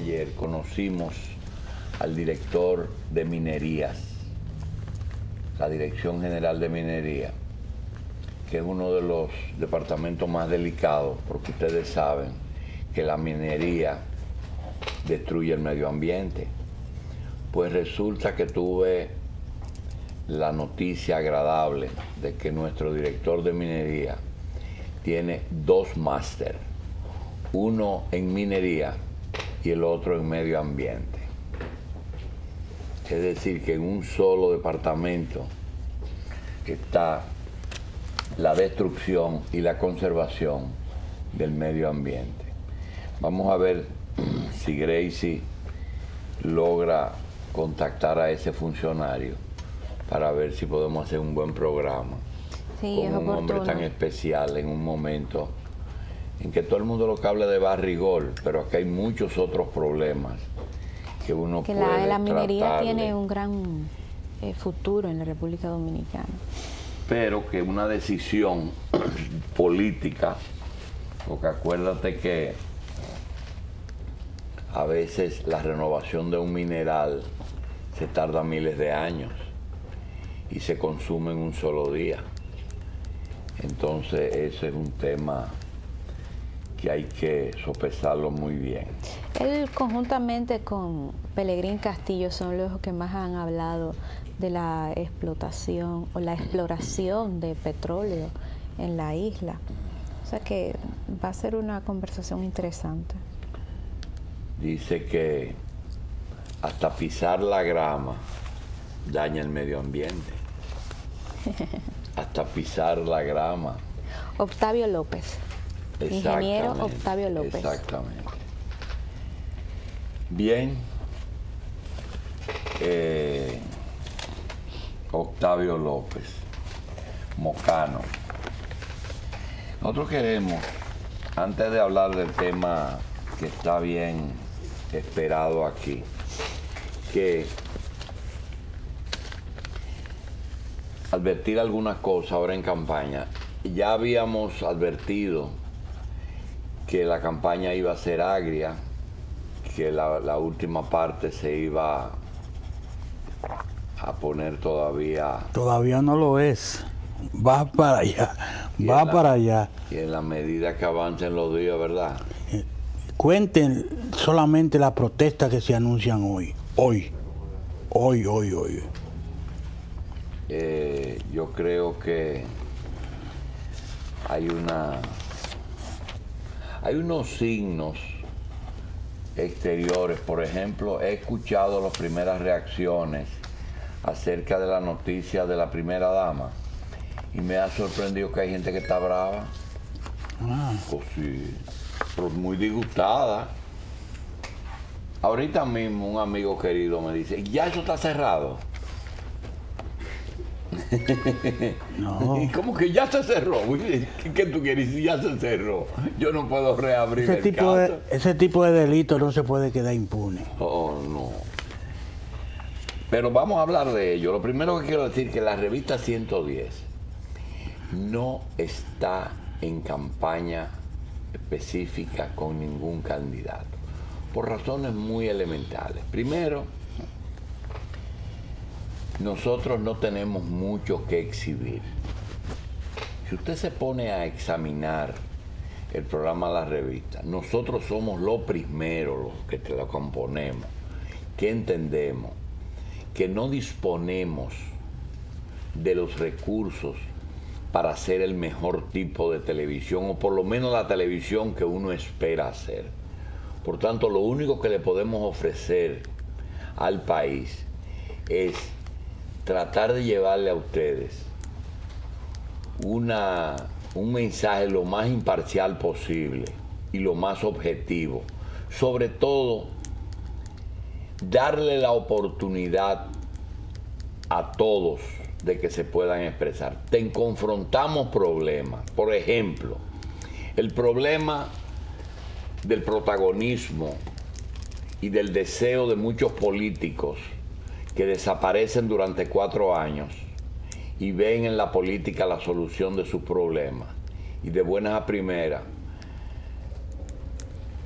ayer conocimos al director de Minerías, la Dirección General de Minería, que es uno de los departamentos más delicados, porque ustedes saben que la minería destruye el medio ambiente. Pues resulta que tuve la noticia agradable de que nuestro director de minería tiene 2 máster, uno en minería y el otro en medio ambiente. Es decir, que en un solo departamento está la destrucción y la conservación del medio ambiente. Vamos a ver si Gracie logra contactar a ese funcionario para ver si podemos hacer un buen programa con un hombre tan especial en un momento en que todo el mundo lo que habla de Barrigol, pero aquí hay muchos otros problemas que uno puede la minería tratarle. Tiene un gran futuro en la República Dominicana. Pero que una decisión política, porque acuérdate que a veces la renovación de un mineral se tarda miles de años y se consume en un solo día. Entonces ese es un tema que hay que sopesarlo muy bien. Él conjuntamente con Pelegrín Castillo son los que más han hablado de la explotación o la exploración de petróleo en la isla. O sea que va a ser una conversación interesante. Dice que hasta pisar la grama daña el medio ambiente. Hasta pisar la grama. Octavio López. Ingeniero Octavio López. Exactamente. Bien. Octavio López, Mocano. Nosotros queremos, antes de hablar del tema que está bien esperado aquí, que advertir algunas cosas ahora en campaña. Ya habíamos advertido que la campaña iba a ser agria, que la última parte se iba a poner todavía... Todavía no lo es. Va para allá, va para allá. Y en la medida que avancen los días, ¿verdad? Cuenten solamente las protestas que se anuncian hoy. Yo creo que hay unos signos exteriores. Por ejemplo, he escuchado las primeras reacciones acerca de la noticia de la primera dama y me ha sorprendido que hay gente que está brava. Pues sí, pero muy disgustada. Ahorita mismo un amigo querido me dice, ¿ya eso está cerrado? No. ¿Cómo que ya se cerró? ¿Qué tú quieres? Si ya se cerró, yo no puedo reabrir el caso. Ese tipo de delito no se puede quedar impune. Oh, no. Pero vamos a hablar de ello. Lo primero que quiero decir es que la revista 110 no está en campaña específica con ningún candidato, por razones muy elementales. Primero, nosotros no tenemos mucho que exhibir. Si usted se pone a examinar el programa de la revista, nosotros somos los primeros los que te lo componemos, que entendemos que no disponemos de los recursos para hacer el mejor tipo de televisión, o por lo menos la televisión que uno espera hacer. Por tanto, lo único que le podemos ofrecer al país es tratar de llevarle a ustedes un mensaje lo más imparcial posible y lo más objetivo. Sobre todo, darle la oportunidad a todos de que se puedan expresar. Confrontamos problemas. Por ejemplo, el problema del protagonismo y del deseo de muchos políticos que desaparecen durante 4 años y ven en la política la solución de sus problemas, y de buenas a primeras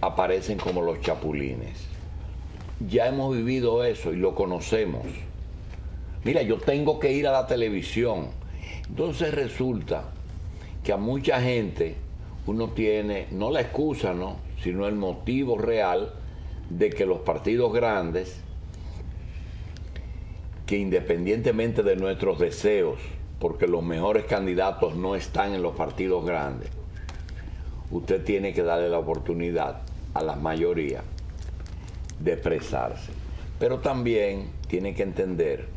aparecen como los chapulines. ya hemos vivido eso y lo conocemos. Mira, yo tengo que ir a la televisión. Entonces resulta que a mucha gente uno tiene, no la excusa, ¿no?, sino el motivo real de que los partidos grandes, que independientemente de nuestros deseos, porque los mejores candidatos no están en los partidos grandes, usted tiene que darle la oportunidad a la mayoría de expresarse. Pero también tiene que entender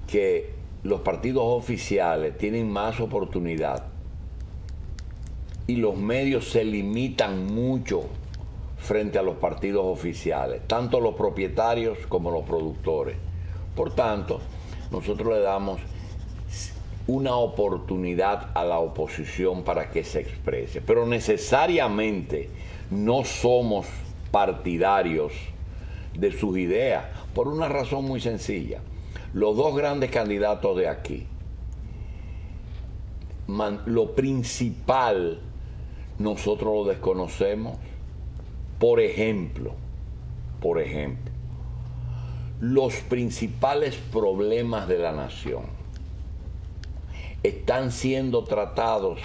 que los partidos oficiales tienen más oportunidad y los medios se limitan mucho frente a los partidos oficiales, tanto los propietarios como los productores. Por tanto, nosotros le damos una oportunidad a la oposición para que se exprese, pero necesariamente no somos partidarios de sus ideas, por una razón muy sencilla. Los dos grandes candidatos de aquí, lo principal nosotros lo desconocemos. Por ejemplo, los principales problemas de la nación están siendo tratados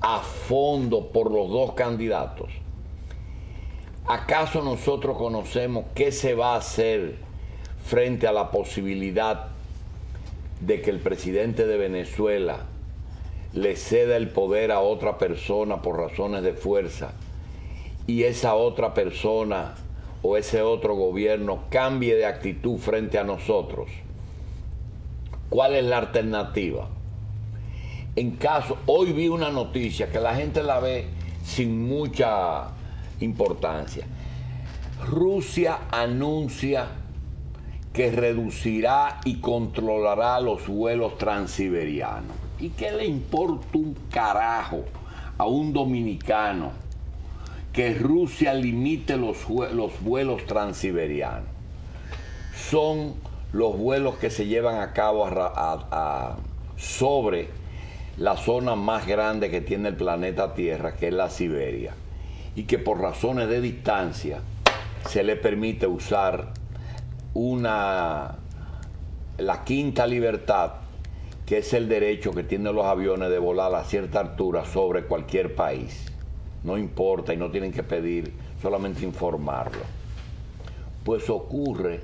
a fondo por los dos candidatos. ¿Acaso nosotros conocemos qué se va a hacer frente a la posibilidad de que el presidente de Venezuela le ceda el poder a otra persona por razones de fuerza y esa otra persona o ese otro gobierno cambie de actitud frente a nosotros? ¿Cuál es la alternativa? En caso, hoy vi una noticia que la gente la ve sin mucha importancia. Rusia anuncia que reducirá y controlará los vuelos transiberianos. ¿Y qué le importa un carajo a un dominicano que Rusia limite los vuelos transiberianos? Son los vuelos que se llevan a cabo sobre la zona más grande que tiene el planeta Tierra, que es la Siberia, y que por razones de distancia se le permite usar la quinta libertad, que es el derecho que tienen los aviones de volar a cierta altura sobre cualquier país. No importa y no tienen que pedir, solamente informarlo. Pues ocurre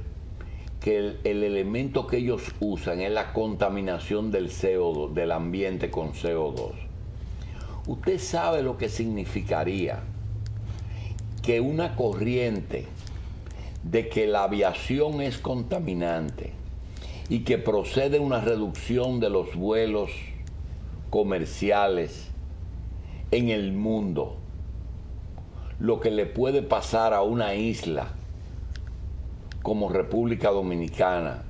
que el elemento que ellos usan es la contaminación del CO2, del ambiente con CO2. Usted sabe lo que significaría que una corriente de que la aviación es contaminante y que procede una reducción de los vuelos comerciales en el mundo, lo que le puede pasar a una isla como República Dominicana,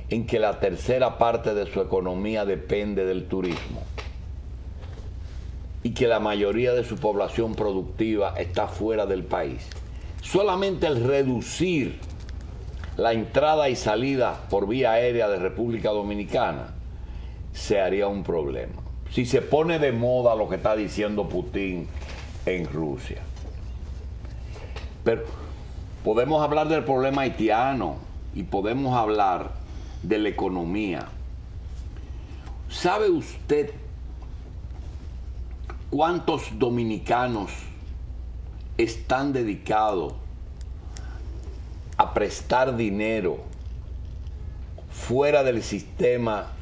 en que la tercera parte de su economía depende del turismo y que la mayoría de su población productiva está fuera del país. Solamente el reducir la entrada y salida por vía aérea de República Dominicana se haría un problema. Si se pone de moda lo que está diciendo Putin en Rusia. Pero podemos hablar del problema haitiano y podemos hablar de la economía. ¿Sabe usted cuántos dominicanos están dedicados a prestar dinero fuera del sistema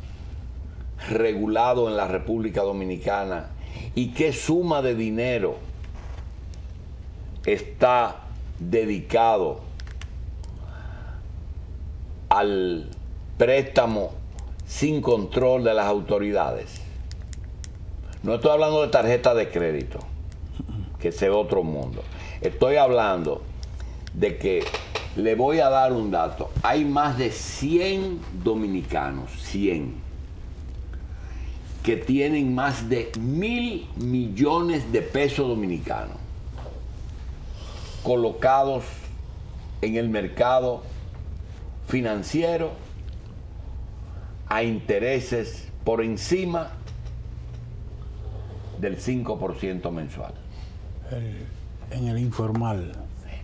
regulado en la República Dominicana y qué suma de dinero está dedicado al préstamo sin control de las autoridades? No estoy hablando de tarjeta de crédito, que ese es otro mundo. Estoy hablando de que, le voy a dar un dato, hay más de 100 dominicanos, 100, que tienen más de 1.000 millones de pesos dominicanos colocados en el mercado financiero a intereses por encima del 5% mensual. En el informal.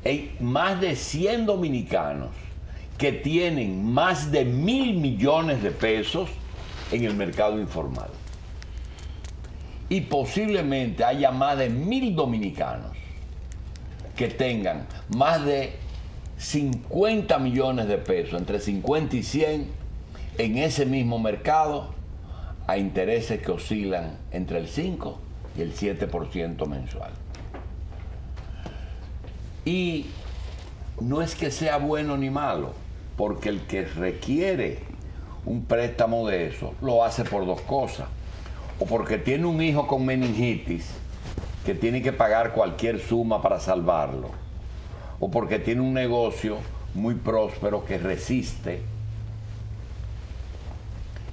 hay más de 100 dominicanos que tienen más de 1.000 millones de pesos en el mercado informal. Y posiblemente haya más de 1.000 dominicanos que tengan más de 50 millones de pesos, entre 50 y 100, en ese mismo mercado, a intereses que oscilan entre el 5 y el 7% mensual. Y no es que sea bueno ni malo, porque el que requiere un préstamo de eso lo hace por dos cosas: o porque tiene un hijo con meningitis que tiene que pagar cualquier suma para salvarlo, o porque tiene un negocio muy próspero que resiste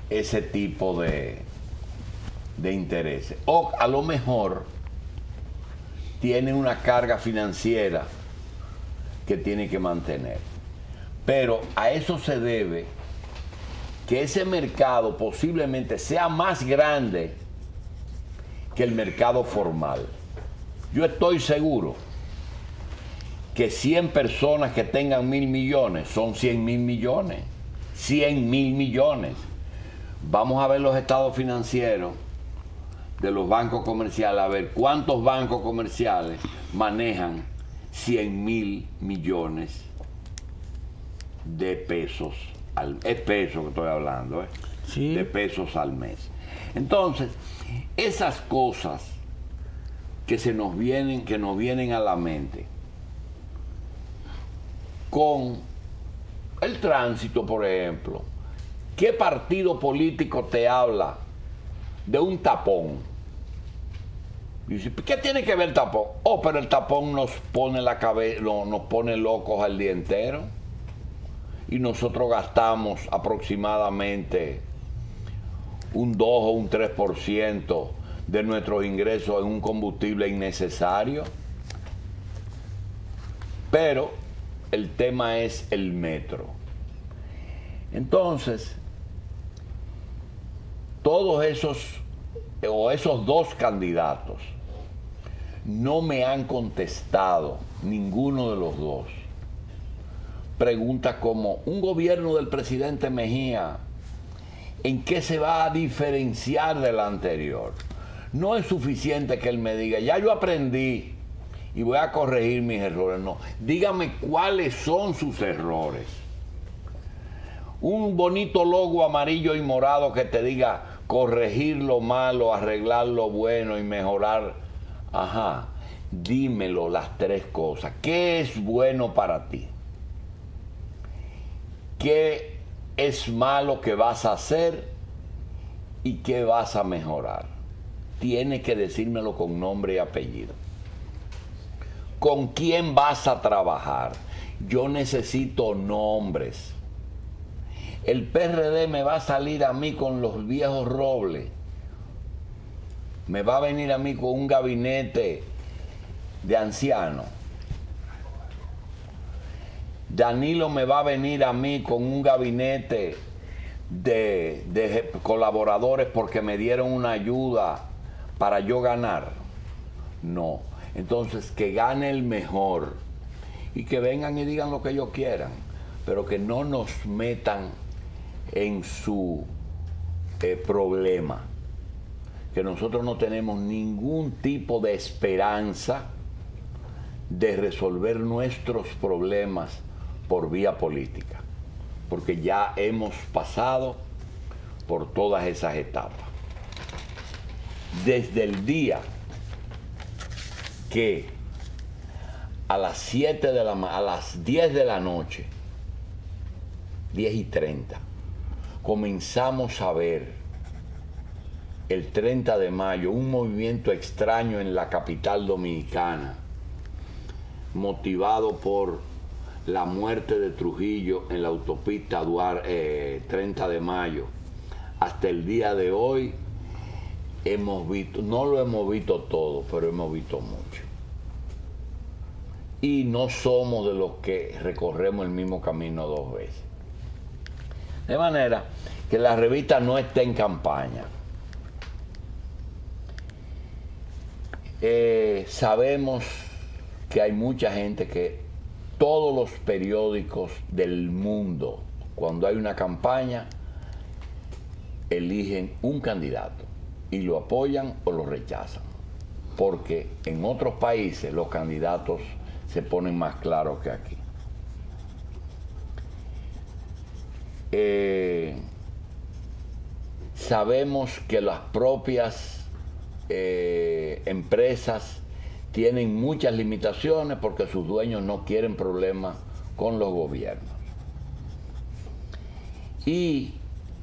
ese tipo de intereses, o a lo mejor tiene una carga financiera que tiene que mantener. Pero a eso se debe que ese mercado posiblemente sea más grande que el mercado formal. Yo estoy seguro que 100 personas que tengan 1.000 millones son 100.000 millones. 100.000 millones. Vamos a ver los estados financieros de los bancos comerciales, a ver cuántos bancos comerciales manejan 100.000 millones de pesos. Es peso que estoy hablando, Sí. de pesos al mes. Entonces, esas cosas que nos vienen a la mente con el tránsito, por ejemplo. ¿Qué partido político te habla de un tapón? Y dice, ¿qué tiene que ver el tapón? Oh, pero el tapón nos pone la cabeza, nos pone locos al día entero. Y nosotros gastamos aproximadamente un 2 o un 3% de nuestros ingresos en un combustible innecesario. Pero el tema es el metro. Entonces, todos esos dos candidatos no me han contestado, ninguno de los dos, preguntas como: un gobierno del presidente Mejía, ¿en qué se va a diferenciar del anterior? No es suficiente que él me diga, ya yo aprendí y voy a corregir mis errores. No, dígame cuáles son sus errores. Un bonito logo amarillo y morado que te diga corregir lo malo, arreglar lo bueno y mejorar. Ajá, dímelo las tres cosas. ¿Qué es bueno para ti? ¿Qué es malo que vas a hacer? ¿Y qué vas a mejorar? Tienes que decírmelo con nombre y apellido. ¿Con quién vas a trabajar? Yo necesito nombres. El PRD me va a salir a mí con los viejos robles. Me va a venir a mí con un gabinete de ancianos. Danilo me va a venir a mí con un gabinete de colaboradores porque me dieron una ayuda para yo ganar. No. Entonces, que gane el mejor y que vengan y digan lo que ellos quieran, pero que no nos metan en su problema, que nosotros no tenemos ningún tipo de esperanza de resolver nuestros problemas por vía política, porque ya hemos pasado por todas esas etapas. Desde el día que a las 10 de la noche, 10:30, comenzamos a ver el 30 de mayo un movimiento extraño en la capital dominicana, motivado por la muerte de Trujillo en la autopista 30 de mayo. Hasta el día de hoy hemos visto, no lo hemos visto todo, pero hemos visto mucho. Y no somos de los que recorremos el mismo camino dos veces. De manera que la revista no está en campaña. Sabemos que hay mucha gente que todos los periódicos del mundo, cuando hay una campaña, eligen un candidato y lo apoyan o lo rechazan. Porque en otros países los candidatos se ponen más claros que aquí. Sabemos que las propias empresas tienen muchas limitaciones porque sus dueños no quieren problemas con los gobiernos. Y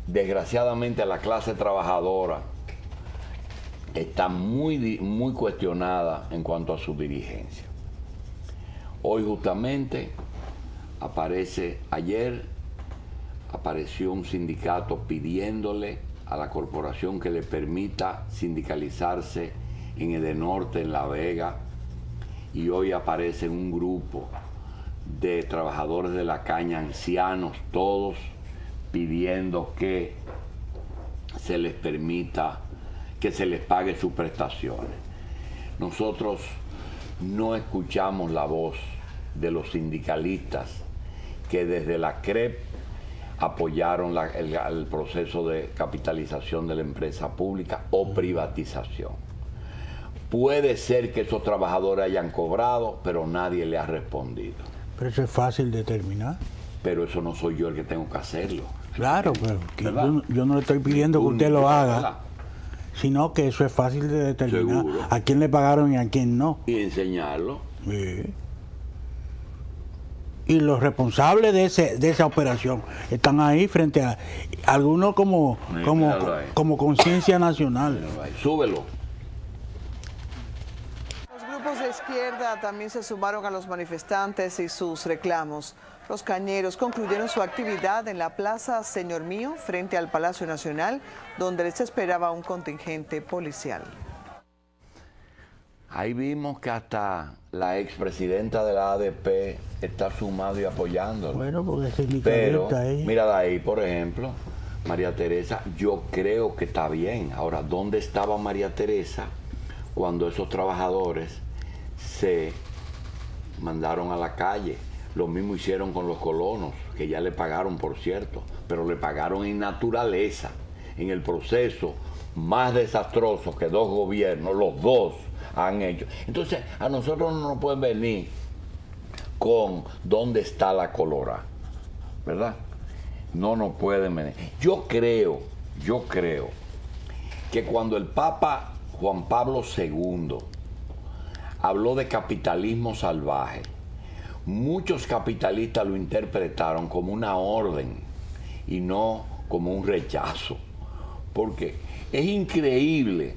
desgraciadamente la clase trabajadora está muy cuestionada en cuanto a su dirigencia. Hoy justamente apareció un sindicato pidiéndole a la corporación que le permita sindicalizarse en Edenorte, en La Vega, y hoy aparece un grupo de trabajadores de la caña, ancianos todos, pidiendo que se les permita, que se les pague sus prestaciones. Nosotros no escuchamos la voz de los sindicalistas que desde la CREP apoyaron el proceso de capitalización de la empresa pública o privatización. Puede ser que esos trabajadores hayan cobrado, pero nadie le ha respondido. Pero eso es fácil de determinar. Pero eso no soy yo el que tengo que hacerlo. Claro, pero yo no le estoy pidiendo que usted lo haga, sino que eso es fácil de determinar. Seguro. A quién le pagaron y a quién no. Y enseñarlo. Sí. Y los responsables de esa operación están ahí frente a algunos como conciencia nacional. Súbelo. Los grupos de izquierda también se sumaron a los manifestantes y sus reclamos. Los cañeros concluyeron su actividad en la Plaza Señor Mío, frente al Palacio Nacional, donde les esperaba un contingente policial. Ahí vimos que hasta la expresidenta de la ADP está sumado y apoyándolo. Bueno, porque ese es mi Pero, ahí. mira ahí, por ejemplo, María Teresa, yo creo que está bien. Ahora, ¿dónde estaba María Teresa cuando esos trabajadores se mandaron a la calle? Lo mismo hicieron con los colonos, que ya le pagaron, por cierto, pero le pagaron en naturaleza, en el proceso más desastroso que dos gobiernos, los dos, han hecho. Entonces, a nosotros no nos pueden venir con dónde está la colora, ¿verdad? No nos pueden venir. Yo creo que cuando el Papa Juan Pablo II habló de capitalismo salvaje, muchos capitalistas lo interpretaron como una orden y no como un rechazo. Porque es increíble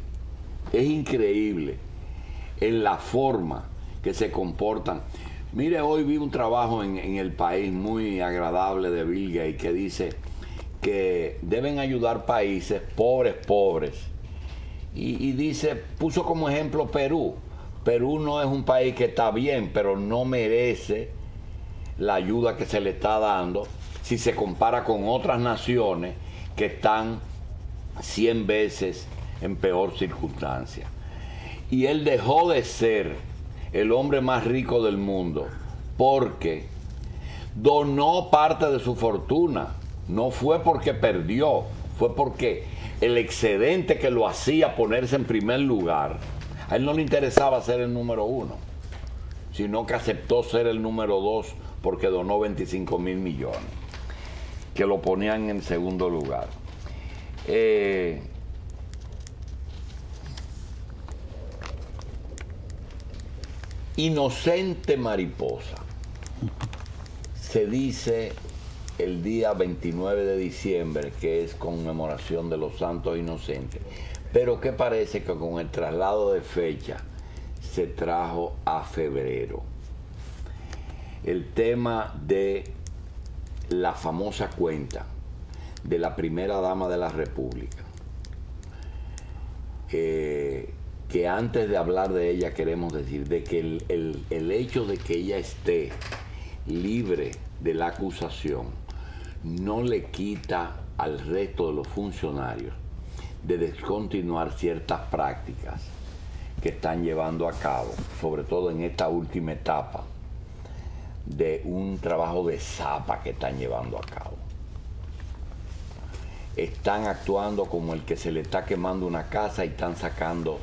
en la forma que se comportan. Mire, hoy vi un trabajo en El País muy agradable de Bill Gates que dice que deben ayudar países pobres. Y dice, puso como ejemplo Perú. Perú no es un país que está bien, pero no merece la ayuda que se le está dando si se compara con otras naciones que están 100 veces en peor circunstancia. Y él dejó de ser el hombre más rico del mundo porque donó parte de su fortuna. No fue porque perdió, fue porque el excedente que lo hacía ponerse en primer lugar, a él no le interesaba ser el número 1, sino que aceptó ser el número 2 porque donó 25.000 millones, que lo ponían en segundo lugar. Inocente mariposa, se dice el día 29 de diciembre, que es conmemoración de los santos inocentes, pero que parece que con el traslado de fecha se trajo a febrero. El tema de la famosa cuenta de la primera dama de la República, que antes de hablar de ella queremos decir de que el hecho de que ella esté libre de la acusación no le quita al resto de los funcionarios de descontinuar ciertas prácticas que están llevando a cabo, sobre todo en esta última etapa de un trabajo de zapa que están llevando a cabo. Están actuando como el que se le está quemando una casa y están sacando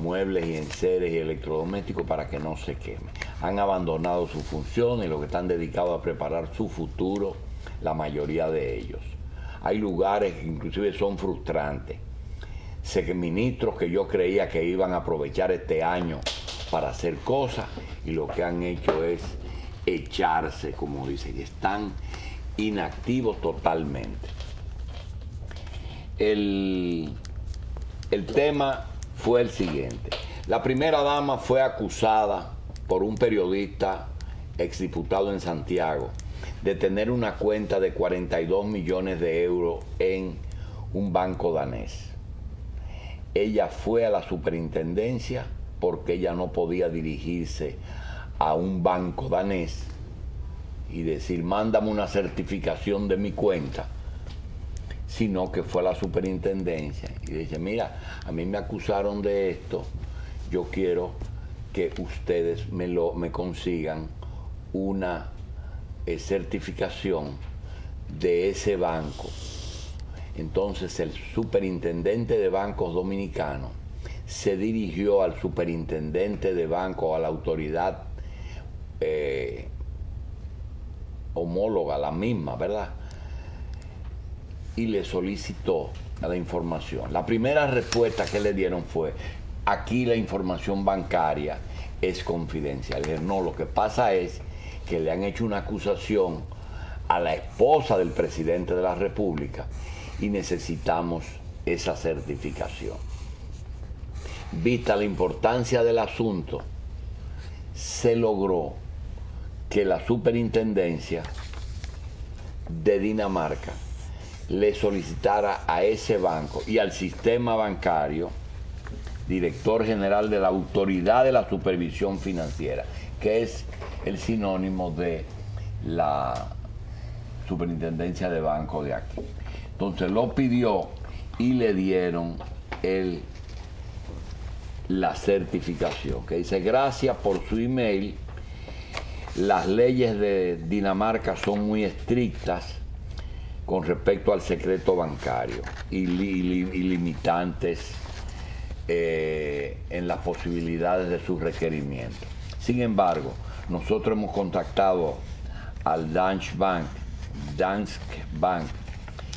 muebles y enseres y electrodomésticos para que no se queme. Han abandonado sus funciones y lo que están dedicados a preparar su futuro, la mayoría de ellos. Hay lugares que inclusive son frustrantes. Sé que ministros que yo creía que iban a aprovechar este año para hacer cosas y lo que han hecho es echarse, como dicen, están inactivos totalmente. El tema fue el siguiente. La primera dama fue acusada por un periodista exdiputado en Santiago de tener una cuenta de 42 millones de euros en un banco danés. Ella fue a la superintendencia porque ella no podía dirigirse a un banco danés y decir, mándame una certificación de mi cuenta, sino que fue a la superintendencia y dice, mira, a mí me acusaron de esto, yo quiero que ustedes me consigan una certificación de ese banco. Entonces el superintendente de bancos dominicano se dirigió al superintendente de banco, a la autoridad homóloga, la misma, ¿verdad? Y le solicitó la información. La primera respuesta que le dieron fue, aquí la información bancaria es confidencial. Le dije, no, lo que pasa es que le han hecho una acusación a la esposa del presidente de la República y necesitamos esa certificación. Vista la importancia del asunto, se logró que la superintendencia de Dinamarca le solicitara a ese banco y al sistema bancario, director general de la Autoridad de la Supervisión Financiera, que es el sinónimo de la superintendencia de banco de aquí. Entonces lo pidió y le dieron la certificación, que dice, gracias por su email, las leyes de Dinamarca son muy estrictas con respecto al secreto bancario y limitantes en las posibilidades de sus requerimientos. Sin embargo, nosotros hemos contactado al Danske Bank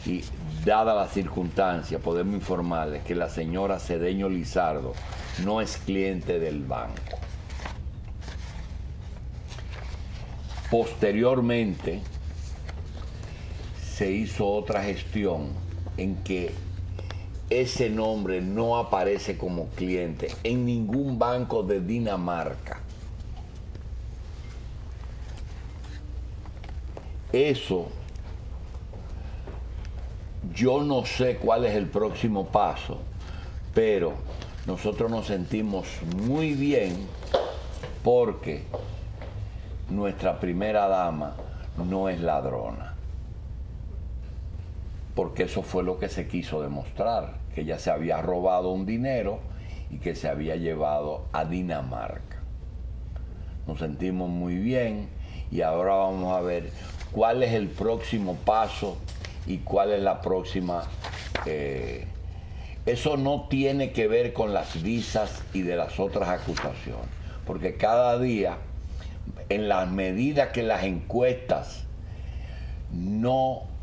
y dada la circunstancia podemos informarles que la señora Cedeño Lizardo no es cliente del banco. Posteriormente se hizo otra gestión en que ese nombre no aparece como cliente en ningún banco de Dinamarca. Eso, yo no sé cuál es el próximo paso, pero nosotros nos sentimos muy bien porque nuestra primera dama no es ladrona. Porque eso fue lo que se quiso demostrar, que ella se había robado un dinero y que se había llevado a Dinamarca. Nos sentimos muy bien y ahora vamos a ver cuál es el próximo paso y cuál es la próxima. Eso no tiene que ver con las visas y de las otras acusaciones, porque cada día, en la medida que las encuestas no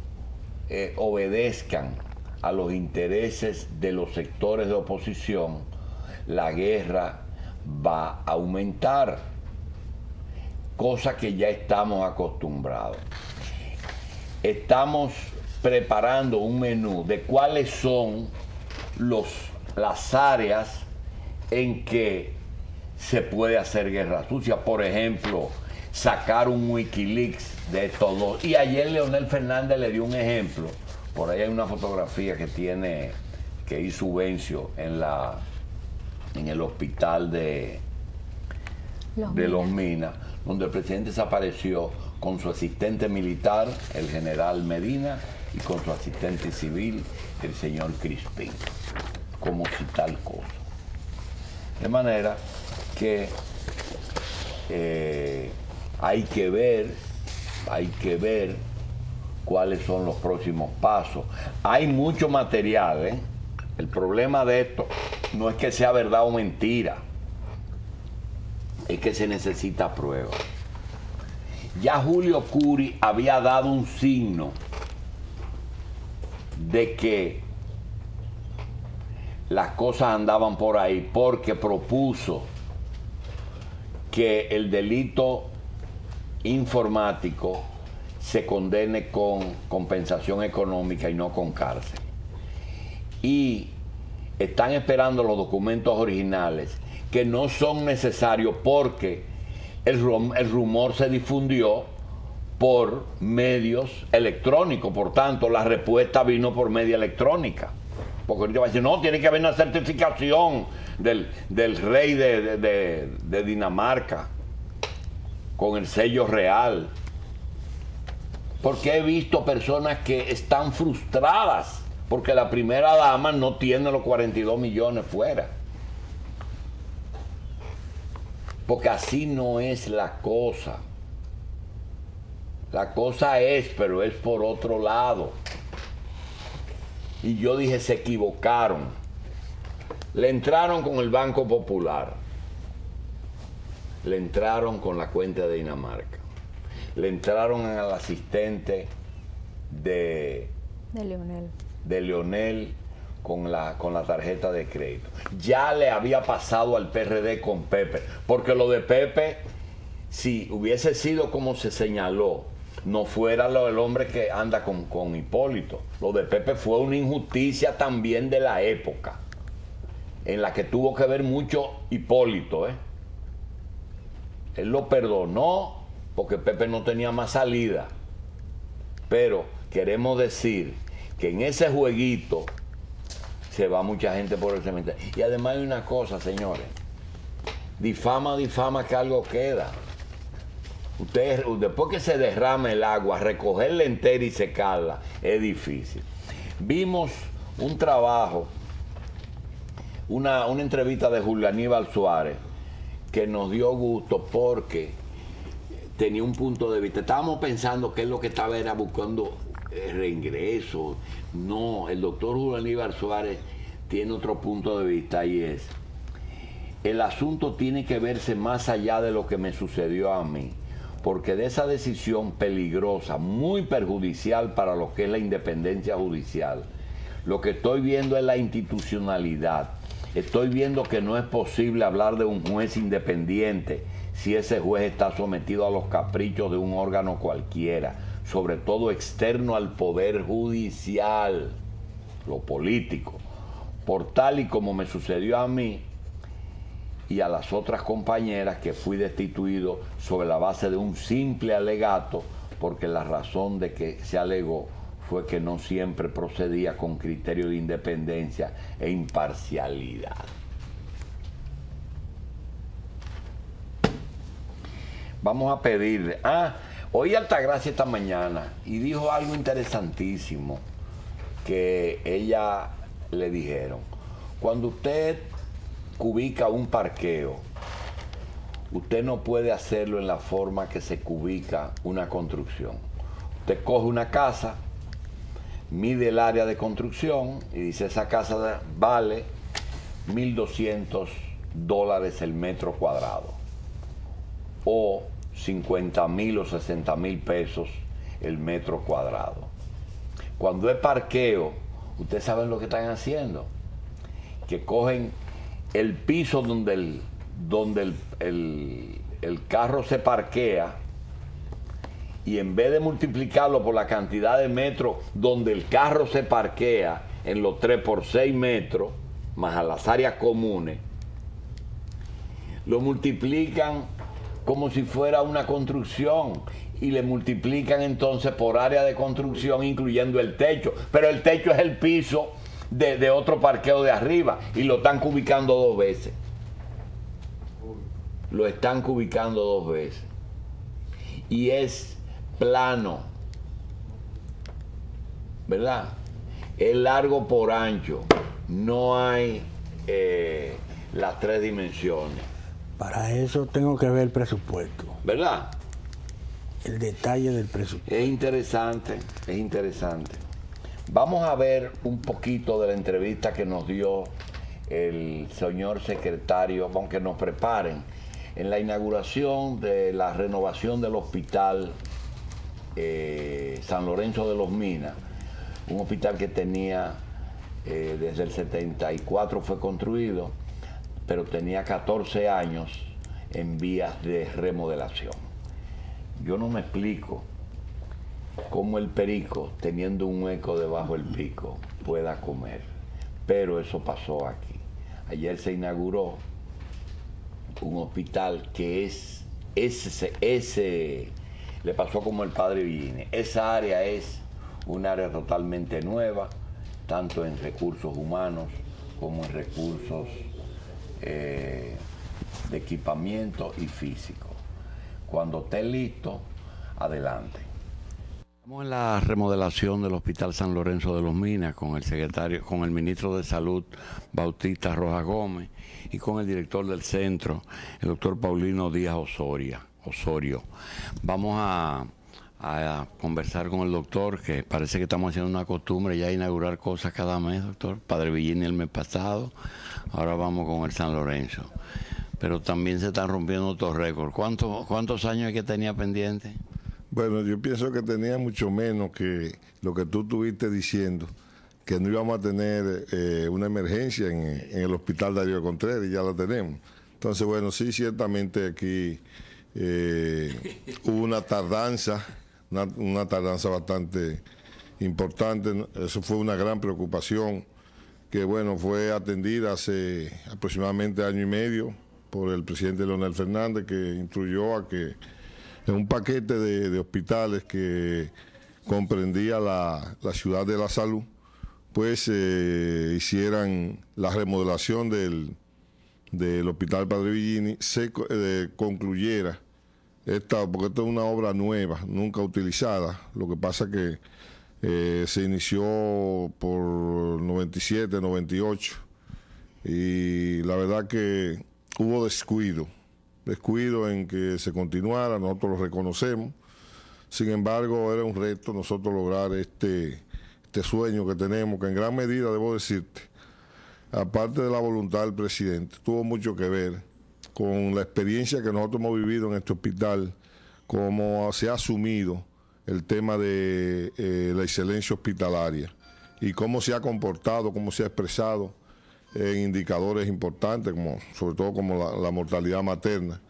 obedezcan a los intereses de los sectores de oposición, la guerra va a aumentar, cosa que ya estamos acostumbrados. Estamos preparando un menú de cuáles son las áreas en que se puede hacer guerra sucia. Por ejemplo, sacar un Wikileaks de estos dos. Y ayer Leonel Fernández le dio un ejemplo. Por ahí hay una fotografía que hizo Vencio en el hospital de Los Minas, donde el presidente desapareció con su asistente militar, el general Medina, y con su asistente civil, el señor Crispín, como si tal cosa. De manera que hay que ver cuáles son los próximos pasos. Hay mucho material, ¿eh? El problema de esto no es que sea verdad o mentira, es que se necesita prueba. Ya Julio Curi había dado un signo de que las cosas andaban por ahí, porque propuso que el delito informático se condene con compensación económica y no con cárcel. Y están esperando los documentos originales, que no son necesarios porque el rumor se difundió por medios electrónicos. Por tanto, la respuesta vino por media electrónica. Porque ahorita va a decir, no, tiene que haber una certificación del rey de Dinamarca con el sello real. Porque he visto personas que están frustradas porque la primera dama no tiene los 42 millones fuera. Porque así no es la cosa. La cosa es, pero es por otro lado. Y yo dije, se equivocaron. Le entraron con el Banco Popular. Le entraron con la cuenta de Dinamarca. Le entraron al asistente de Leonel con la tarjeta de crédito. Ya le había pasado al PRD con Pepe, porque lo de Pepe, si hubiese sido como se señaló, no fuera lo del hombre que anda con Hipólito. Lo de Pepe fue una injusticia también de la época, en la que tuvo que ver mucho Hipólito, ¿eh? Él lo perdonó porque Pepe no tenía más salida. Pero queremos decir que en ese jueguito se va mucha gente por el cementerio. Y además hay una cosa, señores. Difama que algo queda. Usted, después que se derrame el agua, recogerla entera y secarla es difícil. Vimos un trabajo, una entrevista de Julio Aníbal Suárez, que nos dio gusto porque tenía un punto de vista. Estábamos pensando que él lo que estaba era buscando reingreso. No, el doctor Julio Aníbal Suárez tiene otro punto de vista, y es: el asunto tiene que verse más allá de lo que me sucedió a mí, porque de esa decisión peligrosa, muy perjudicial para lo que es la independencia judicial, lo que estoy viendo es la institucionalidad. Estoy viendo que no es posible hablar de un juez independiente si ese juez está sometido a los caprichos de un órgano cualquiera, sobre todo externo al poder judicial, lo político. Por tal y como me sucedió a mí y a las otras compañeras, que fui destituido sobre la base de un simple alegato, porque la razón de que se alegó fue que no siempre procedía con criterio de independencia e imparcialidad. Vamos a pedirle. Oí Altagracia esta mañana y dijo algo interesantísimo que ella le dijeron. Cuando usted cubica un parqueo, usted no puede hacerlo en la forma que se cubica una construcción. Usted coge una casa, mide el área de construcción y dice: esa casa vale $1,200 el metro cuadrado, o 50,000 o 60,000 pesos el metro cuadrado. Cuando es parqueo, ustedes saben lo que están haciendo, que cogen el piso donde el carro se parquea, y en vez de multiplicarlo por la cantidad de metros donde el carro se parquea, en los 3 por 6 metros, más a las áreas comunes, lo multiplican como si fuera una construcción, y le multiplican entonces por área de construcción, incluyendo el techo. Pero el techo es el piso de otro parqueo de arriba, y lo están cubicando 2 veces. Lo están cubicando 2 veces. Y es plano, ¿verdad? Es largo por ancho. No hay las 3 dimensiones. Para eso tengo que ver el presupuesto. ¿Verdad? el detalle del presupuesto. Es interesante, es interesante. Vamos a ver un poquito de la entrevista que nos dio el señor secretario, aunque nos preparen, en la inauguración de la renovación del hospital San Lorenzo de los Minas, un hospital que tenía, desde el 74 fue construido, pero tenía 14 años en vías de remodelación. Yo no me explico cómo el perico, teniendo un hueco debajo del pico, pueda comer, pero eso pasó aquí. Ayer se inauguró un hospital que es ese le pasó como el padre Villini. Esa área es un área totalmente nueva, tanto en recursos humanos como en recursos de equipamiento y físico. Cuando esté listo, adelante. Estamos en la remodelación del Hospital San Lorenzo de los Minas con el secretario, con el ministro de Salud, Bautista Rojas Gómez, y con el director del centro, el doctor Paulino Díaz Osorio. Vamos a conversar con el doctor, que parece que estamos haciendo una costumbre ya inaugurar cosas cada mes, doctor. Padre Villini el mes pasado, ahora vamos con el San Lorenzo. Pero también se están rompiendo otros récords. ¿Cuántos años es que tenía pendiente? Bueno, yo pienso que tenía mucho menos que lo que tú estuviste diciendo, que no íbamos a tener una emergencia en el hospital Darío Contreras, y ya la tenemos. Entonces, bueno, sí, ciertamente aquí hubo una tardanza bastante importante. Eso fue una gran preocupación que, bueno, fue atendida hace aproximadamente año y medio por el presidente Leonel Fernández, que instruyó a que en un paquete de hospitales que comprendía la ciudad de la salud, pues hicieran la remodelación del Hospital Padre Villini, concluyera porque esta es una obra nueva, nunca utilizada. Lo que pasa que se inició por 97, 98, y la verdad que hubo descuido en que se continuara, nosotros lo reconocemos. Sin embargo, era un reto nosotros lograr este sueño que tenemos, que en gran medida, debo decirte, aparte de la voluntad del presidente, tuvo mucho que ver con la experiencia que nosotros hemos vivido en este hospital, cómo se ha asumido el tema de la excelencia hospitalaria y cómo se ha comportado, cómo se ha expresado en indicadores importantes, sobre todo como la mortalidad materna,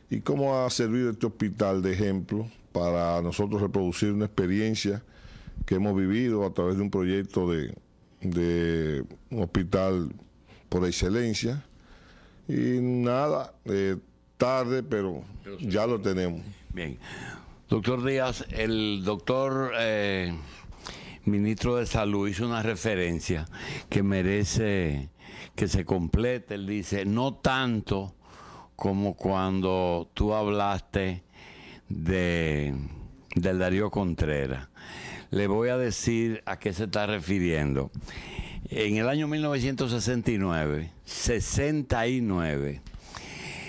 y cómo ha servido este hospital de ejemplo para nosotros reproducir una experiencia que hemos vivido a través de un proyecto de un hospital por excelencia. Y nada, tarde, pero ya lo tenemos. Bien. Doctor Díaz, el doctor ministro de Salud hizo una referencia que merece que se complete. Él dice, no tanto como cuando tú hablaste del Darío Contreras. Le voy a decir a qué se está refiriendo. En el año 1969,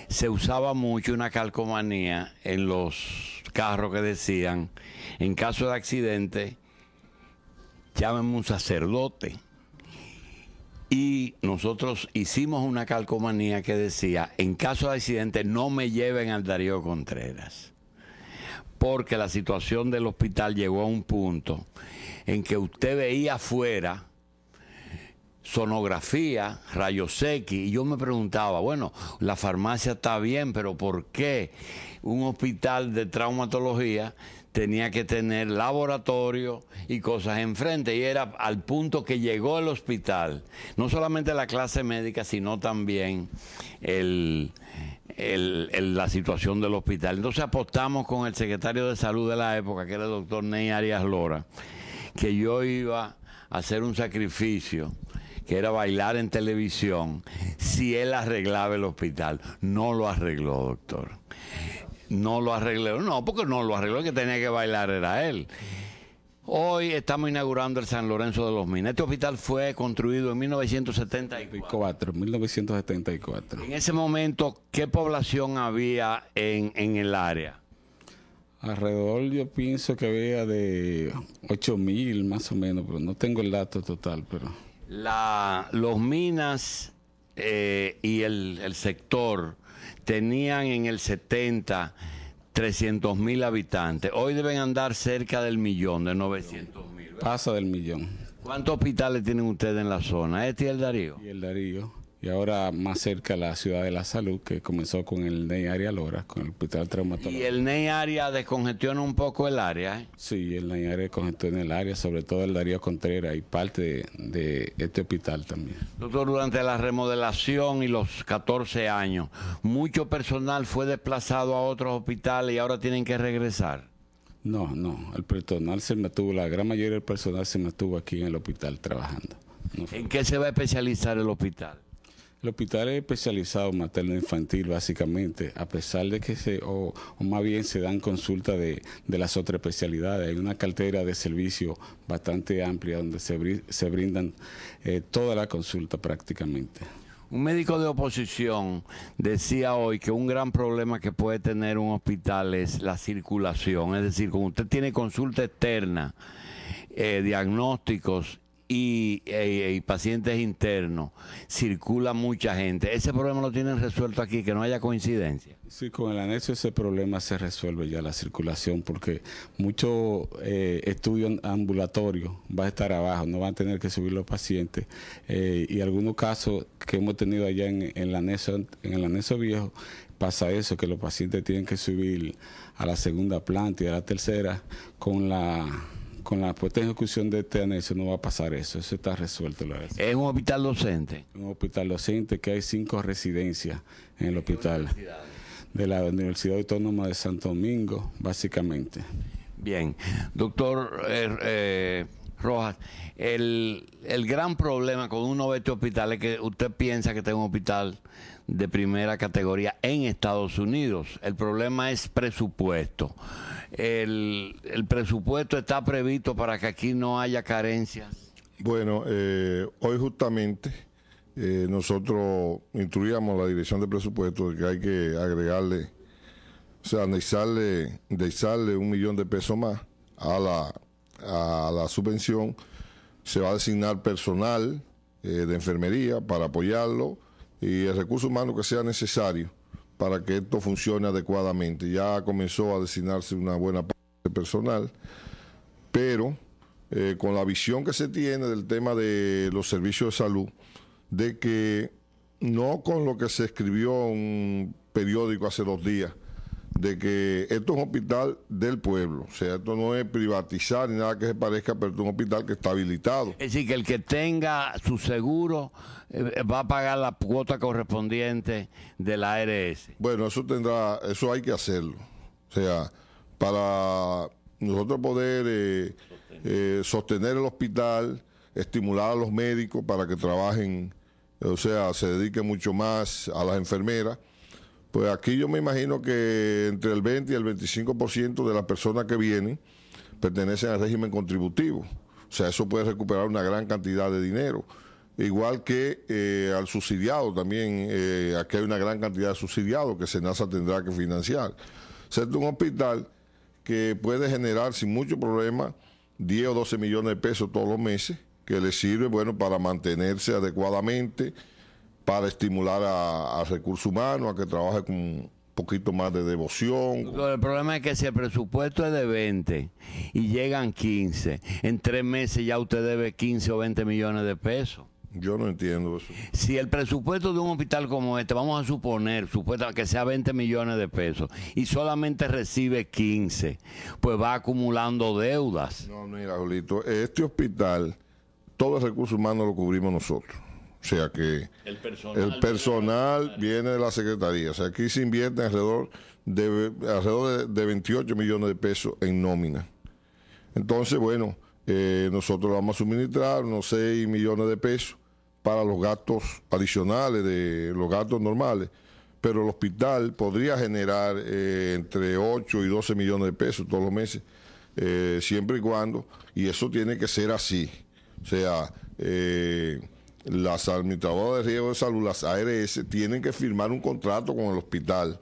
se usaba mucho una calcomanía en los carros que decían, en caso de accidente, llámenme un sacerdote. Y nosotros hicimos una calcomanía que decía, en caso de accidente, no me lleven al Darío Contreras. Porque la situación del hospital llegó a un punto en que usted veía afuera sonografía, rayos X, y yo me preguntaba, bueno, la farmacia está bien, pero ¿por qué un hospital de traumatología tenía que tener laboratorio y cosas enfrente? Y era al punto que llegó el hospital, no solamente la clase médica, sino también la situación del hospital. Entonces apostamos con el secretario de Salud de la época, que era el doctor Ney Arias Lora, que yo iba a hacer un sacrificio, que era bailar en televisión, si él arreglaba el hospital. No lo arregló, doctor. No lo arregló. No, porque no lo arregló, el que tenía que bailar era él. Hoy estamos inaugurando el San Lorenzo de los Minas. Este hospital fue construido en 1974. En ese momento, ¿qué población había en el área? Alrededor yo pienso que había de 8.000 más o menos, pero no tengo el dato total. Pero Los minas y el sector tenían en el 70 300.000 habitantes. Hoy deben andar cerca del millón, de 900.000. Pasa del millón. ¿Cuántos hospitales tienen ustedes en la zona? ¿Este y el Darío? Y el Darío. Y ahora más cerca la Ciudad de la Salud, que comenzó con el NEI Área Lora, con el Hospital Traumatológico. ¿Y el NEI Área descongestiona un poco el área? Sí, el NEI Área descongestiona el área, sobre todo el Darío Contreras y parte de este hospital también. Doctor, durante la remodelación y los 14 años, mucho personal fue desplazado a otros hospitales y ahora tienen que regresar. No, el personal se mantuvo, la gran mayoría del personal se mantuvo aquí en el hospital trabajando. ¿En qué se va a especializar el hospital? El hospital es especializado materno-infantil básicamente, a pesar de que o más bien se dan consultas de las otras especialidades. Hay una cartera de servicio bastante amplia donde se brindan toda la consulta prácticamente. Un médico de oposición decía hoy que un gran problema que puede tener un hospital es la circulación, es decir, cuando usted tiene consulta externa, diagnósticos y pacientes internos, circula mucha gente. Ese problema lo tienen resuelto aquí, que no haya coincidencia. Sí, con el anexo ese problema se resuelve ya la circulación, porque muchos estudios ambulatorios va a estar abajo, no van a tener que subir los pacientes. Y algunos casos que hemos tenido allá en el anexo viejo, pasa eso, que los pacientes tienen que subir a la segunda planta y a la tercera. Con la puesta en ejecución de este anexo no va a pasar eso está resuelto. ¿Es un hospital docente? Un hospital docente que hay 5 residencias en el hospital. De la Universidad Autónoma de Santo Domingo, básicamente. Bien, doctor Rojas, el gran problema cuando uno ve este hospital es que usted piensa que este es un hospital de primera categoría en Estados Unidos. El problema es presupuesto. El presupuesto está previsto para que aquí no haya carencias. Bueno, hoy justamente nosotros instruíamos a la Dirección de Presupuesto de que hay que agregarle, o sea, anexarle $1 millón más a la subvención. Se va a designar personal de enfermería para apoyarlo y el recurso humano que sea necesario para que esto funcione adecuadamente. Ya comenzó a designarse una buena parte de personal, pero con la visión que se tiene del tema de los servicios de salud, de que no con lo que se escribió en un periódico hace 2 días, de que esto es un hospital del pueblo, o sea, esto no es privatizar ni nada que se parezca, pero esto es un hospital que está habilitado. Es decir, que el que tenga su seguro va a pagar la cuota correspondiente de la ARS. Bueno, eso hay que hacerlo. O sea, para nosotros poder sostener el hospital, estimular a los médicos para que trabajen, o sea, se dediquen mucho más a las enfermeras, pues aquí yo me imagino que entre el 20 y el 25% de las personas que vienen pertenecen al régimen contributivo. O sea, eso puede recuperar una gran cantidad de dinero. Igual que al subsidiado también, aquí hay una gran cantidad de subsidiados que SENASA tendrá que financiar. O sea, es un hospital que puede generar sin mucho problema 10 o 12 millones de pesos todos los meses, que le sirve, bueno, para mantenerse adecuadamente, para estimular a recursos humanos, a que trabaje con un poquito más de devoción. El problema es que si el presupuesto es de 20 y llegan 15, en 3 meses ya usted debe 15 o 20 millones de pesos. Yo no entiendo eso. Si el presupuesto de un hospital como este, vamos a suponer que sea 20 millones de pesos y solamente recibe 15, pues va acumulando deudas. No, mira, Julito, este hospital, todo el recurso humano lo cubrimos nosotros. O sea que el personal viene de la Secretaría. O sea, aquí se invierte alrededor de 28 millones de pesos en nómina. Entonces, bueno, nosotros vamos a suministrar unos 6 millones de pesos para los gastos adicionales de los gastos normales, pero el hospital podría generar entre 8 y 12 millones de pesos todos los meses, siempre y cuando, y eso tiene que ser así. O sea, las administradoras de riesgo de salud, las ARS, tienen que firmar un contrato con el hospital.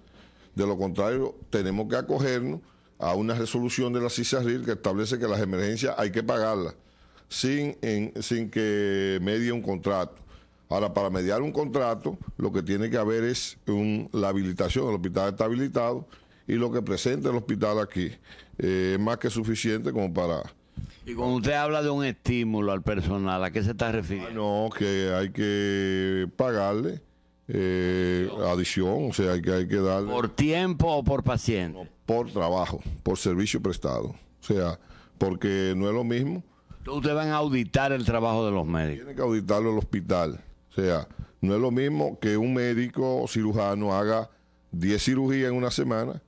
De lo contrario, tenemos que acogernos a una resolución de la CISARRIL que establece que las emergencias hay que pagarlas sin que medie un contrato. Ahora, para mediar un contrato, lo que tiene que haber es la habilitación. El hospital está habilitado y lo que presenta el hospital aquí es más que suficiente como para... Y cuando usted habla de un estímulo al personal, ¿a qué se está refiriendo? No, que hay que pagarle adición, o sea, hay que darle... ¿Por tiempo o por paciente? No, por trabajo, por servicio prestado. O sea, porque no es lo mismo. Ustedes van a auditar el trabajo de los médicos. Tiene que auditarlo el hospital. O sea, no es lo mismo que un médico cirujano haga 10 cirugías en una semana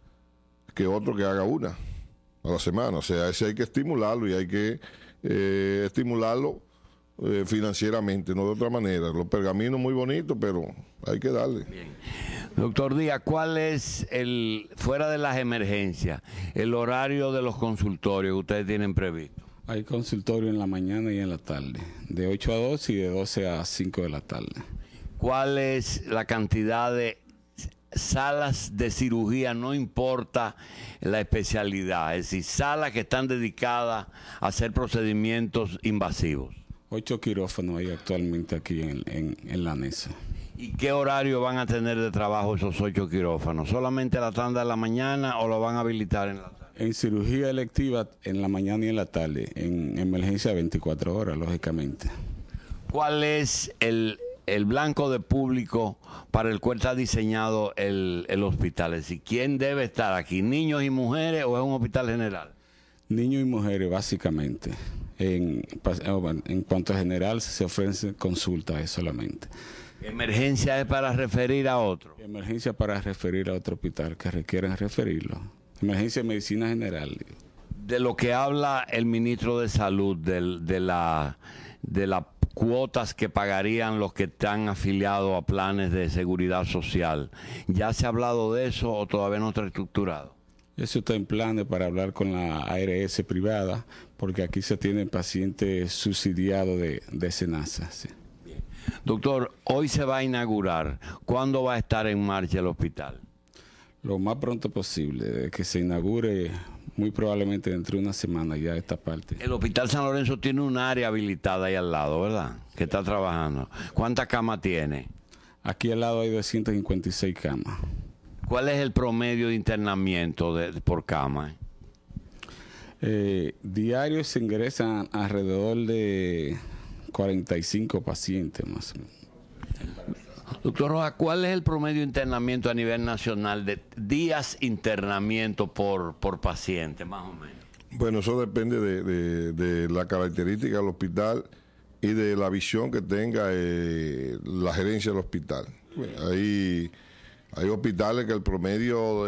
que otro que haga una a la semana. O sea, ese hay que estimularlo y hay que estimularlo financieramente, no de otra manera. Los pergaminos muy bonitos, pero hay que darle. Bien. Doctor Díaz, ¿cuál es fuera de las emergencias, el horario de los consultorios que ustedes tienen previsto? Hay consultorio en la mañana y en la tarde, de 8 a 12 y de 12 a 5 de la tarde. ¿Cuál es la cantidad de salas de cirugía? No importa la especialidad, es decir, salas que están dedicadas a hacer procedimientos invasivos. 8 quirófanos hay actualmente aquí en la NESA. ¿Y qué horario van a tener de trabajo esos 8 quirófanos? ¿Solamente la tanda de la mañana o lo van a habilitar en la tarde? En cirugía electiva en la mañana y en la tarde, en emergencia 24 horas, lógicamente. ¿Cuál es el blanco de público para el cual está diseñado el hospital? Es decir, ¿quién debe estar aquí? ¿Niños y mujeres o es un hospital general? Niños y mujeres, básicamente. En cuanto a general, se ofrece consultas solamente. ¿Emergencia es para referir a otro? Emergencia para referir a otro hospital que requieran referirlo. Emergencia de medicina general. De lo que habla el ministro de Salud, de las cuotas que pagarían los que están afiliados a planes de seguridad social, ¿ya se ha hablado de eso o todavía no está estructurado? Eso está en planes para hablar con la ARS privada, porque aquí se tienen pacientes subsidiados de SENASA. Sí. Doctor, hoy se va a inaugurar. ¿Cuándo va a estar en marcha el hospital? Lo más pronto posible, de que se inaugure, muy probablemente dentro de una semana ya esta parte. El Hospital San Lorenzo tiene un área habilitada ahí al lado, ¿verdad? Que está trabajando. ¿Cuántas camas tiene? Aquí al lado hay 256 camas. ¿Cuál es el promedio de internamiento por cama? Diarios se ingresan alrededor de 45 pacientes más o menos. Doctor Rojas, ¿cuál es el promedio de internamiento a nivel nacional de días internamiento por paciente, más o menos? Bueno, eso depende de la característica del hospital y de la visión que tenga la gerencia del hospital. Hay hospitales que el promedio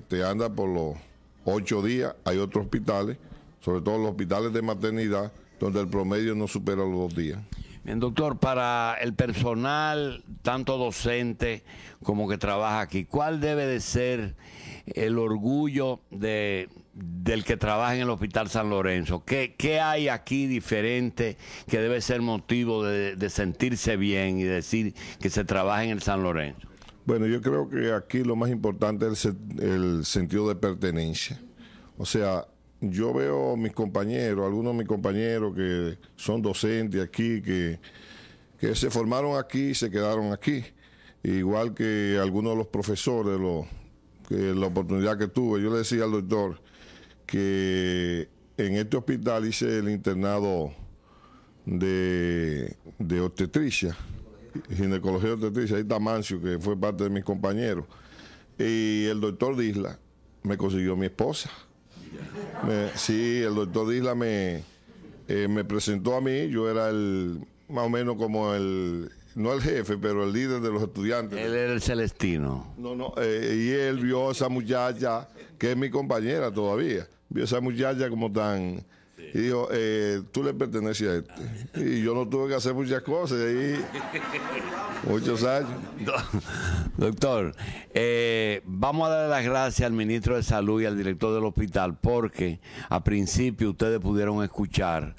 te anda por los 8 días, hay otros hospitales, sobre todo los hospitales de maternidad, donde el promedio no supera los 2 días. Bien, doctor, para el personal, tanto docente como que trabaja aquí, ¿cuál debe de ser el orgullo del que trabaja en el Hospital San Lorenzo? ¿Qué hay aquí diferente que debe ser motivo de sentirse bien y decir que se trabaja en el San Lorenzo? Bueno, yo creo que aquí lo más importante es el sentido de pertenencia. O sea, yo veo a mis compañeros, algunos de mis compañeros que son docentes aquí, que se formaron aquí y se quedaron aquí. Igual que algunos de los profesores, que la oportunidad que tuve, yo le decía al doctor que en este hospital hice el internado de obstetricia, ginecología obstetricia, ahí está Mancio, que fue parte de mis compañeros. Y el doctor Disla me consiguió mi esposa. Sí, el doctor Disla me presentó a mí, yo era más o menos como no el jefe, pero el líder de los estudiantes. Él era el Celestino. No, y él vio a esa muchacha, que es mi compañera todavía, vio a esa muchacha como tan Y dijo, tú le perteneces a este. Y yo no tuve que hacer muchas cosas, ahí muchos años. Doctor, vamos a darle las gracias al ministro de Salud y al director del hospital, porque a principio ustedes pudieron escuchar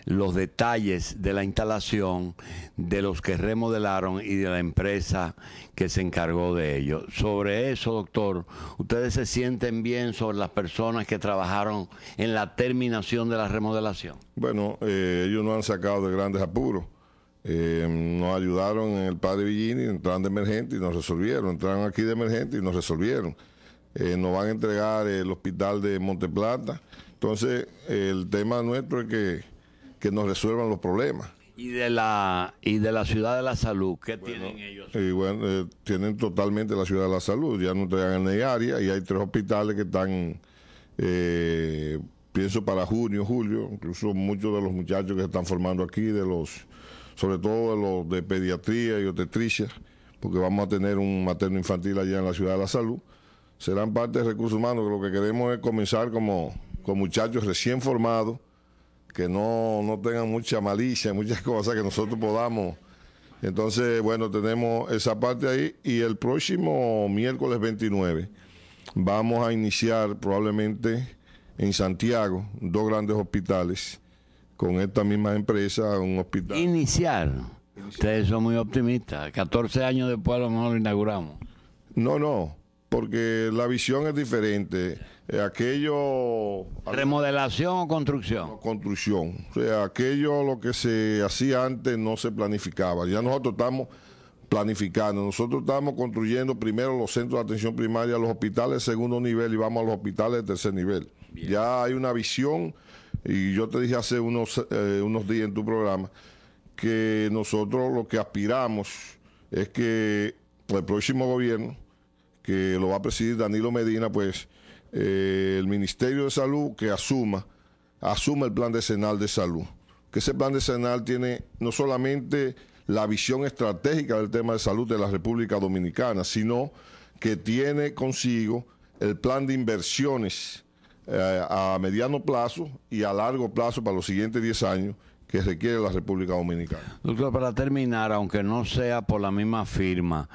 los detalles de la instalación, de los que remodelaron y de la empresa que se encargó de ello. Sobre eso, doctor, ¿ustedes se sienten bien sobre las personas que trabajaron en la terminación de la remodelación? Bueno, ellos nos han sacado de grandes apuros. Nos ayudaron en el Padre Villini, entraron de emergente y nos resolvieron. Entraron aquí de emergente y nos resolvieron. Nos van a entregar el hospital de Monteplata. Entonces, el tema nuestro es que nos resuelvan los problemas. ¿Y de la Ciudad de la Salud, qué tienen ellos? Bueno, tienen totalmente la Ciudad de la Salud, ya no entregan en el área y hay 3 hospitales que están, pienso para junio, julio, incluso muchos de los muchachos que se están formando aquí, sobre todo de los de pediatría y obstetricia, porque vamos a tener un materno infantil allá en la Ciudad de la Salud, serán parte de recursos humanos, que lo que queremos es comenzar con muchachos recién formados, que no tengan mucha malicia, muchas cosas que nosotros podamos. Entonces, bueno, tenemos esa parte ahí y el próximo miércoles 29 vamos a iniciar probablemente en Santiago 2 grandes hospitales con esta misma empresa, un hospital. Iniciar. Ustedes son muy optimistas. 14 años después a lo mejor lo inauguramos. No, porque la visión es diferente. ¿Remodelación o construcción? No, construcción. O sea, aquello lo que se hacía antes no se planificaba. Ya nosotros estamos planificando. Nosotros estamos construyendo primero los centros de atención primaria, los hospitales de segundo nivel y vamos a los hospitales de tercer nivel. Bien. Ya hay una visión y yo te dije hace unos días en tu programa que nosotros lo que aspiramos es que el próximo gobierno, que lo va a presidir Danilo Medina, pues el Ministerio de Salud que asuma el plan decenal de salud. Que ese plan decenal tiene no solamente la visión estratégica del tema de salud de la República Dominicana, sino que tiene consigo el plan de inversiones a mediano plazo y a largo plazo para los siguientes 10 años que requiere la República Dominicana. Doctor, para terminar, aunque no sea por la misma firma,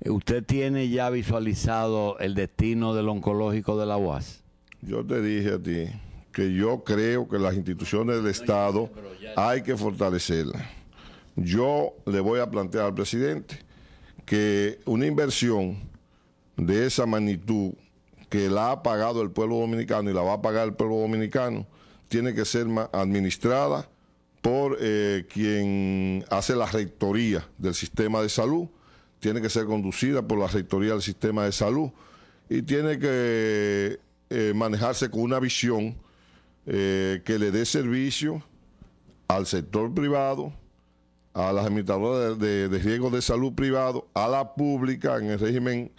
¿usted tiene ya visualizado el destino del oncológico de la UAS? Yo te dije a ti que yo creo que las instituciones del Estado hay que fortalecerlas. Yo le voy a plantear al presidente que una inversión de esa magnitud que la ha pagado el pueblo dominicano y la va a pagar el pueblo dominicano tiene que ser administrada por quien hace la rectoría del sistema de salud, tiene que ser conducida por la rectoría del sistema de salud y tiene que manejarse con una visión que le dé servicio al sector privado, a las administradoras de riesgos de salud privado, a la pública en el régimen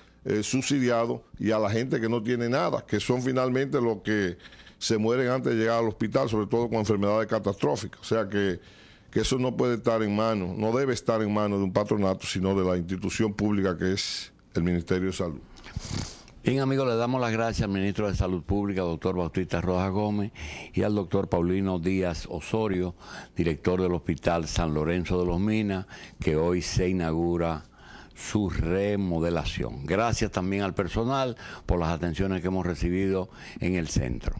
subsidiado y a la gente que no tiene nada, que son finalmente los que se mueren antes de llegar al hospital, sobre todo con enfermedades catastróficas. O sea que eso no puede estar en manos, no debe estar en manos de un patronato, sino de la institución pública que es el Ministerio de Salud. Bien, amigos, le damos las gracias al ministro de Salud Pública, doctor Bautista Rojas Gómez, y al doctor Paulino Díaz Osorio, director del Hospital San Lorenzo de los Minas, que hoy se inaugura su remodelación. Gracias también al personal por las atenciones que hemos recibido en el centro.